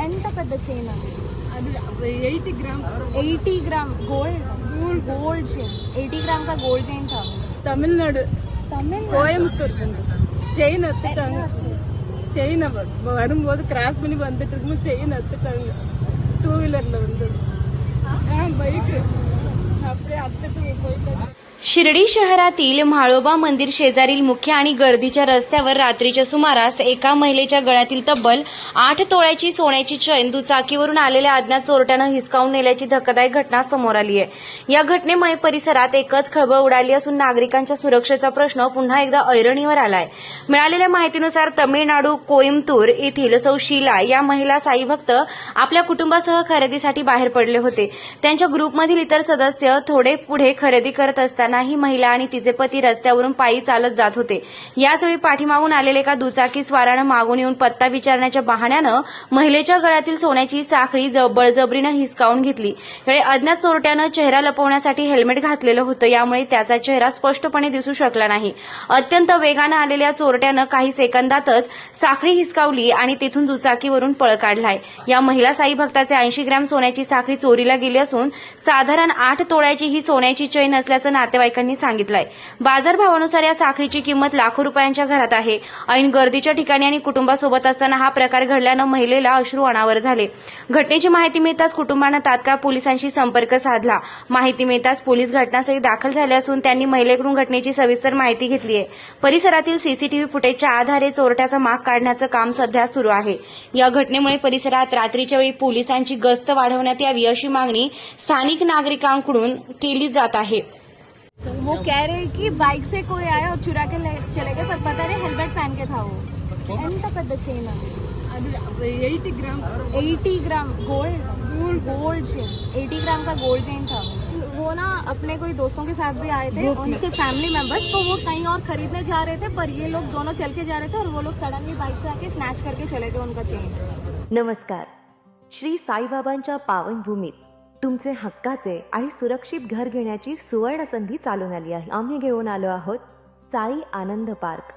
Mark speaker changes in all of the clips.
Speaker 1: ఎంత పెద్ద చైన్
Speaker 2: అది 80 ग्राम
Speaker 1: 80 ग्राम गोल्ड चेन 80 ग्राम का गोल्ड चेन था
Speaker 2: तमिलनाडु கோயம்புத்தூர் செயின் எடுத்துட்டாங்க. செயின் வரும்போது கிராஸ் பண்ணி வந்துட்டு இருக்கும்போது செயின் எடுத்துட்டாங்க. 2 வீலர்ல வந்து பைக் அப்படியே அத்துட்டு போயிட்டாங்க.
Speaker 3: शिर्डी शहरातील म्हाळोबा मंदिर शेजारील मुख्य आणि गर्दीच्या रस्त्यावर रात्रीच्या सुमारास एका महिलेच्या गळ्यातील तब्बल 8 तोळ्याची सोन्याची चैन दुचाकीवरून आलेल्या अज्ञात चोरट्यानं हिसकावून नेल्याची धक्कादायक घटना समोर आली आहे. या घटनेमुळे परिसरात एकच खळबळ उडाली असून नागरिकांच्या सुरक्षेचा प्रश्न पुन्हा एकदा ऐरणीवर आलाय. मिळालेल्या माहितीनुसार तमिळनाडू कोईम्बतूर येथील सौ शीला या महिला साई भक्त आपल्या कुटुंबासह खरेदीसाठी बाहेर पडले होते. त्यांच्या ग्रुपमधील इतर सदस्य थोडे पुढे खरेदी करत असताना ही महिला आणि तिचे पती रस्त्यावरून पायी चालत जात होते. याचवेळी पाठीमागून आलेले एका दुचाकी स्वारानं मागून येऊन पत्ता विचारण्याच्या बहाण्यानं महिलेच्या गळ्यातील सोन्याची साखळी बळजबरीनं हिसकावून घेतली. यावेळी अज्ञात चोरट्यानं चेहरा लपवण्यासाठी हेल्मेट घातलेलं होतं, यामुळे त्याचा चेहरा स्पष्टपणे दिसू शकला नाही. अत्यंत वेगानं आलेल्या चोरट्यानं काही सेकंदातच साखळी हिसकावली आणि तिथून दुचाकीवरून पळ काढलाय. या महिला साई भक्ताचे 80 ग्रॅम सोन्याची साखळी चोरीला गेली असून साधारण 8 तोळ्याची ही सोन्याची चैन असल्याचं नातेवाईकांनी सांगितलंय. बाजारभावानुसार या साखळीची किंमत लाखो रुपयांच्या घरात आहे. ऐन गर्दीच्या ठिकाणी आणि कुटुंबासोबत असताना हा प्रकार घडल्यानं महिलेला अश्रू अनावर झाले. घटनेची माहिती मिळताच कुटुंबानं तात्काळ पोलिसांशी संपर्क साधला. माहिती मिळताच पोलीस घटनास्थळी दाखल झाले असून त्यांनी महिलेकडून घटनेची सविस्तर माहिती घेतली आहे. परिसरातील सीसीटीव्ही फुटेजच्या आधारे चोरट्याचा माग काढण्याचं काम सध्या सुरू आहे. या घटनेमुळे परिसरात रात्रीच्या वेळी पोलिसांची गस्त वाढवण्यात यावी अशी मागणी स्थानिक नागरिकांकडून केली जात आहे.
Speaker 1: वो कह रहे कि बाइक से कोई आया और चुरा के चले गए, पर पता नहीं हेलमेट पहन के था वो. ఎంత పెద్ద చైన్
Speaker 2: అది 80 ग्राम
Speaker 1: 80 ग्राम गोल्ड चेन 80 ग्राम का गोल्ड चेन था. वो ना अपने कोई दोस्तों के साथ भी आए थे, उनके फैमिली मेंबर्स, तो वो कहीं और खरीदने जा रहे थे, पर ये लोग दोनों चल के जा रहे थे और वो लोग सडनली बाइक से आके स्नॅच करके चले गए उनका चेन.
Speaker 4: नमस्कार. श्री साईबाबांच्या पावनभूमीत तुमचे हक्काचे आणि सुरक्षित घर घेण्याची सुवर्ण संधी चालून आली आहे. आम्ही घेऊन आलो आहोत साई आनंद पार्क.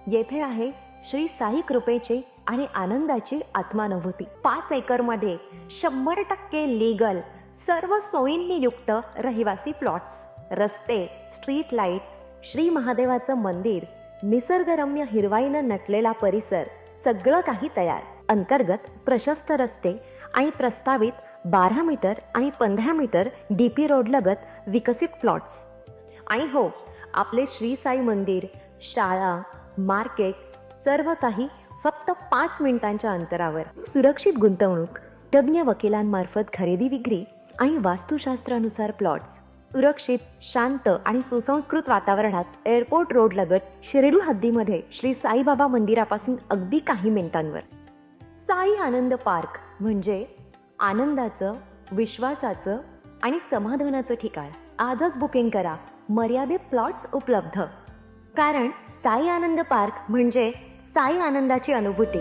Speaker 4: येथे आहे श्री साई कृपेची आणि आनंदाची आत्मानुभूती. 5 एकरमध्ये 100% लीगल सर्व सोयींनी युक्त रहिवासी प्लॉट्स, रस्ते, स्ट्रीट लाईट्स, श्री महादेवाचं मंदिर, निसर्गरम्य हिरवाईनं नटलेला परिसर, सगळं काही तयार. अंतर्गत प्रशस्त रस्ते आणि प्रस्तावित 12 मीटर आणि 15 मीटर डीपी रोड लगत विकसित प्लॉट्स. आणि हो, आपले श्री साई मंदिर, शाळा, मार्केट सर्व काही फक्त 5 मिनिटांच्या अंतरावर. सुरक्षित गुंतवणूक, तज्ज्ञ वकिलांमार्फत खरेदी विक्री आणि वास्तुशास्त्रानुसार प्लॉट्स. सुरक्षित, शांत आणि सुसंस्कृत वातावरणात एअरपोर्ट रोड लगत शिर्डी हद्दीमध्ये श्री साईबाबा मंदिरापासून अगदी काही मिनिटांवर. साई आनंद पार्क म्हणजे आनंदाचं, विश्वासाचं आणि समाधानाचं ठिकाण. आजच बुकिंग करा. मर्यादित प्लॉट्स उपलब्ध. कारण साई आनंद पार्क म्हणजे साई आनंदाची अनुभूती.